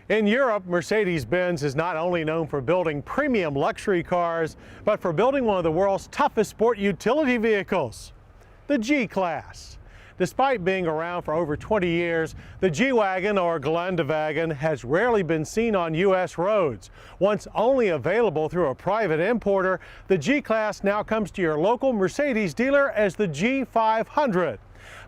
In Europe, Mercedes-Benz is not only known for building premium luxury cars, but for building one of the world's toughest sport utility vehicles, the G-Class. Despite being around for over 20 years, the G-Wagon or Geländewagen has rarely been seen on U.S. roads. Once only available through a private importer, the G-Class now comes to your local Mercedes dealer as the G500.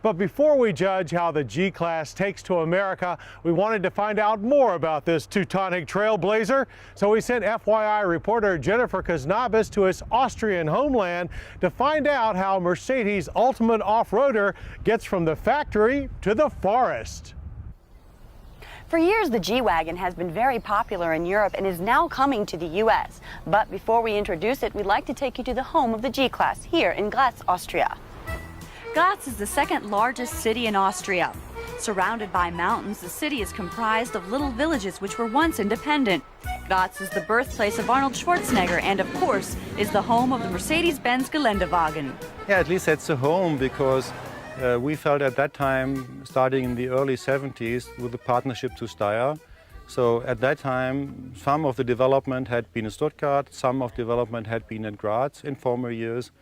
But before we judge how the G-Class takes to America, we wanted to find out more about this Teutonic trailblazer. So we sent FYI reporter Jennifer Kaznabis to his Austrian homeland to find out how Mercedes' ultimate off-roader gets from the factory to the forest. For years, the G-Wagon has been very popular in Europe and is now coming to the U.S. But before we introduce it, we'd like to take you to the home of the G-Class here in Graz, Austria. Graz is the second largest city in Austria. Surrounded by mountains, the city is comprised of little villages which were once independent. Graz is the birthplace of Arnold Schwarzenegger and, of course, is the home of the Mercedes-Benz Geländewagen. Yeah, at least that's the home because we felt at that time, starting in the early 70s, with the partnership to Steyr. So at that time, some of the development had been in Stuttgart, some of development had been in Graz in former years,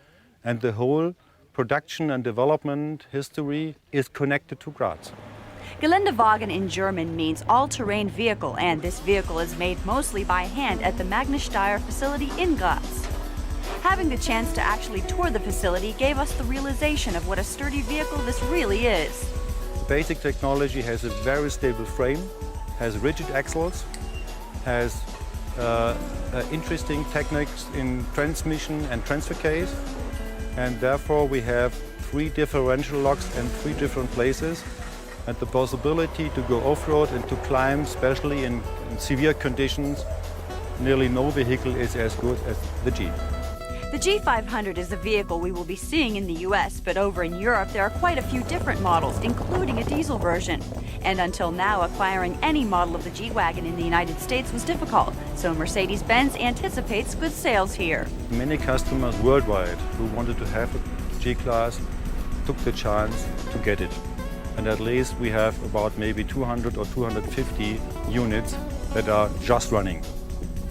and the whole production and development history is connected to Graz. Geländewagen in German means all-terrain vehicle, and this vehicle is made mostly by hand at the Magnus Steyr facility in Graz. Having the chance to actually tour the facility gave us the realization of what a sturdy vehicle this really is. Basic technology has a very stable frame, has rigid axles, has interesting techniques in transmission and transfer case. And therefore we have 3 differential locks in 3 different places, and the possibility to go off-road and to climb, especially in severe conditions. Nearly no vehicle is as good as the G. The G500 is a vehicle we will be seeing in the US, but over in Europe there are quite a few different models, including a diesel version. And until now, acquiring any model of the G-Wagon in the United States was difficult, so Mercedes-Benz anticipates good sales here. Many customers worldwide who wanted to have a G-Class took the chance to get it. And at least we have about maybe 200 or 250 units that are just running.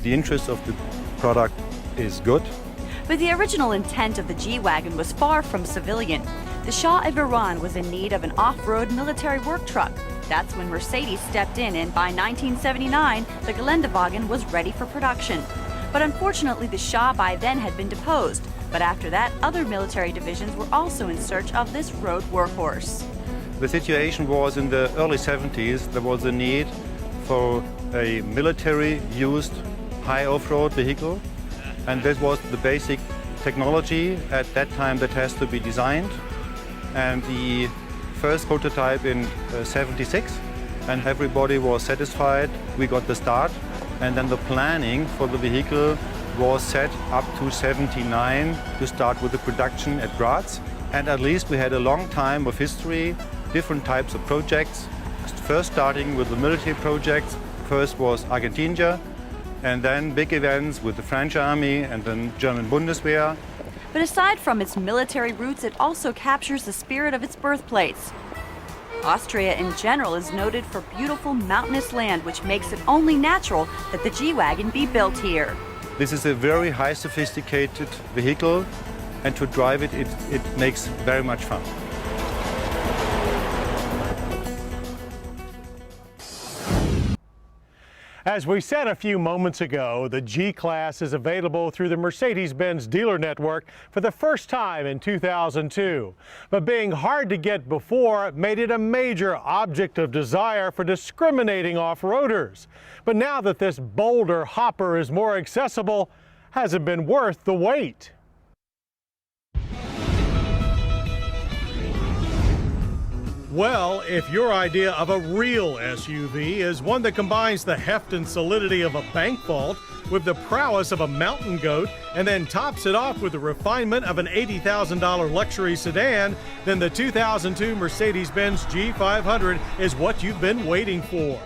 The interest of the product is good. But the original intent of the G-Wagon was far from civilian. The Shah of Iran was in need of an off-road military work truck. That's when Mercedes stepped in, and by 1979, the Geländewagen was ready for production. But unfortunately, the Shah by then had been deposed. But after that, other military divisions were also in search of this road workhorse. The situation was in the early 70s, there was a need for a military-used high off-road vehicle. And that was the basic technology at that time that has to be designed. And the first prototype in 76, and everybody was satisfied. We got the start, and then the planning for the vehicle was set up to 79 to start with the production at Graz. And at least we had a long time of history, different types of projects. First starting with the military projects. First was Argentina, and then big events with the French Army and then German Bundeswehr. But aside from its military roots, it also captures the spirit of its birthplace. Austria in general is noted for beautiful mountainous land, which makes it only natural that the G-Wagon be built here. This is a very high sophisticated vehicle, and to drive it, it makes very much fun. As we said a few moments ago, the G-Class is available through the Mercedes-Benz dealer network for the first time in 2002. But being hard to get before made it a major object of desire for discriminating off-roaders. But now that this bolder hopper is more accessible, has it been worth the wait? Well, if your idea of a real SUV is one that combines the heft and solidity of a bank vault with the prowess of a mountain goat and then tops it off with the refinement of an $80,000 luxury sedan, then the 2002 Mercedes-Benz G500 is what you've been waiting for.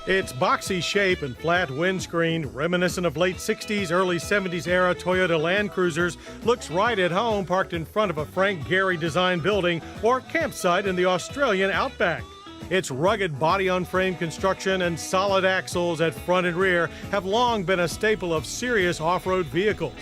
Its boxy shape and flat windscreen, reminiscent of late 60s, early 70s era Toyota Land Cruisers, looks right at home parked in front of a Frank Gehry designed building or campsite in the Australian outback. Its rugged body-on-frame construction and solid axles at front and rear have long been a staple of serious off-road vehicles.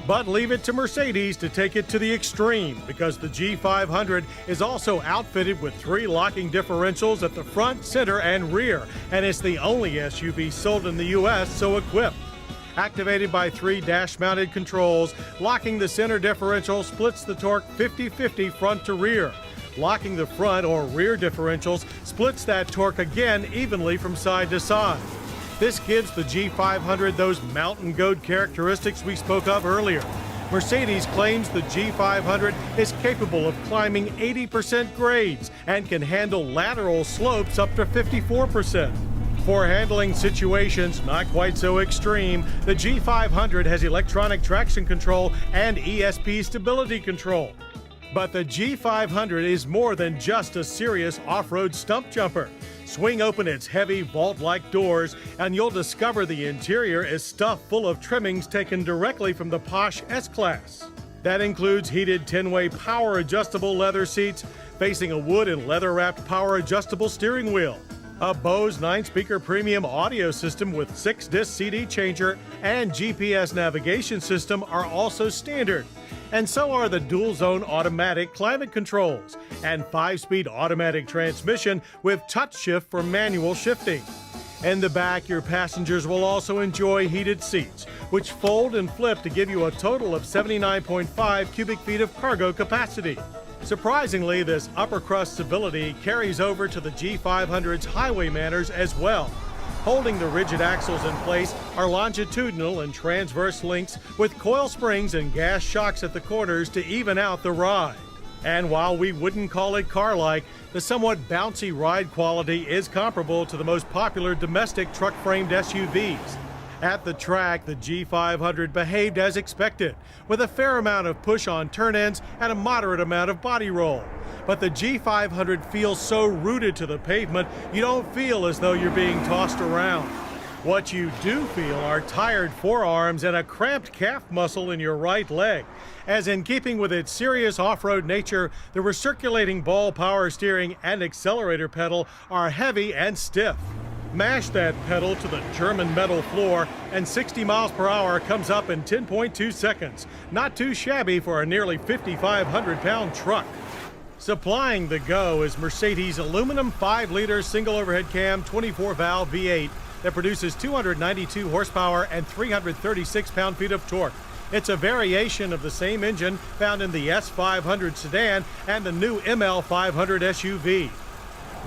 But leave it to Mercedes to take it to the extreme, because the G500 is also outfitted with 3 locking differentials at the front, center, and rear, and it's the only SUV sold in the U.S. so equipped. Activated by 3 dash-mounted controls, locking the center differential splits the torque 50-50 front to rear. Locking the front or rear differentials splits that torque again evenly from side to side. This gives the G500 those mountain goat characteristics we spoke of earlier. Mercedes claims the G500 is capable of climbing 80% grades and can handle lateral slopes up to 54%. For handling situations not quite so extreme, the G500 has electronic traction control and ESP stability control. But the G500 is more than just a serious off-road stump jumper. Swing open its heavy vault-like doors and you'll discover the interior is stuffed full of trimmings taken directly from the posh S-Class. That includes heated 10-way power-adjustable leather seats facing a wood and leather-wrapped power-adjustable steering wheel. A Bose 9-speaker premium audio system with 6-disc CD changer and GPS navigation system are also standard. And so are the dual-zone automatic climate controls and 5-speed automatic transmission with touch shift for manual shifting. In the back, your passengers will also enjoy heated seats, which fold and flip to give you a total of 79.5 cubic feet of cargo capacity. Surprisingly, this upper crust stability carries over to the G500's highway manners as well. Holding the rigid axles in place are longitudinal and transverse links with coil springs and gas shocks at the corners to even out the ride. And while we wouldn't call it car-like, the somewhat bouncy ride quality is comparable to the most popular domestic truck-framed SUVs. At the track, the G500 behaved as expected, with a fair amount of push on turn-ins and a moderate amount of body roll. But the G500 feels so rooted to the pavement, you don't feel as though you're being tossed around. What you do feel are tired forearms and a cramped calf muscle in your right leg, as in keeping with its serious off-road nature, the recirculating ball power steering and accelerator pedal are heavy and stiff. Mash that pedal to the German metal floor and 60 miles per hour comes up in 10.2 seconds. Not too shabby for a nearly 5,500-pound truck. Supplying the go is Mercedes' aluminum 5-liter single overhead cam 24-valve V8 that produces 292 horsepower and 336 pound-feet of torque. It's a variation of the same engine found in the S500 sedan and the new ML500 SUV.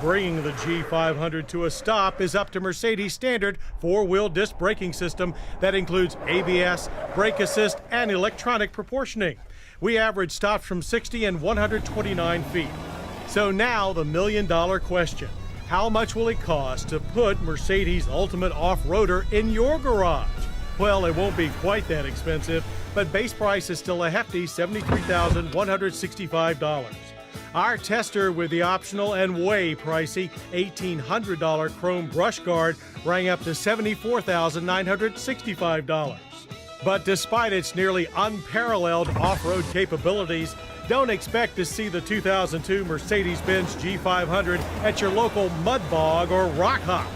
Bringing the G500 to a stop is up to Mercedes' standard 4-wheel disc braking system that includes ABS, brake assist, and electronic proportioning. We average stops from 60 and 129 feet. So now the million-dollar question. How much will it cost to put Mercedes' ultimate off-roader in your garage? Well, it won't be quite that expensive, but base price is still a hefty $73,165. Our tester with the optional and way pricey $1,800 chrome brush guard rang up to $74,965. But despite its nearly unparalleled off-road capabilities, don't expect to see the 2002 Mercedes-Benz G500 at your local mud bog or rock hop.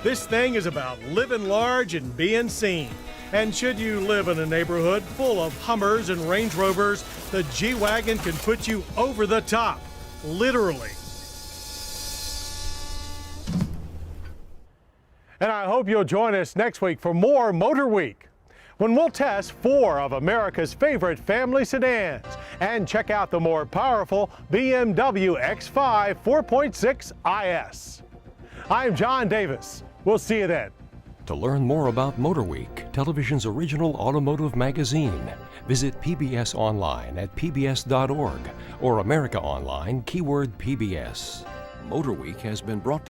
This thing is about living large and being seen. And should you live in a neighborhood full of Hummers and Range Rovers, the G-Wagon can put you over the top, literally. And I hope you'll join us next week for more Motorweek, when we'll test 4 of America's favorite family sedans and check out the more powerful BMW X5 4.6 IS. I'm John Davis. We'll see you then. To learn more about Motorweek, television's original automotive magazine, visit PBS online at pbs.org or America Online, keyword PBS. Motorweek has been brought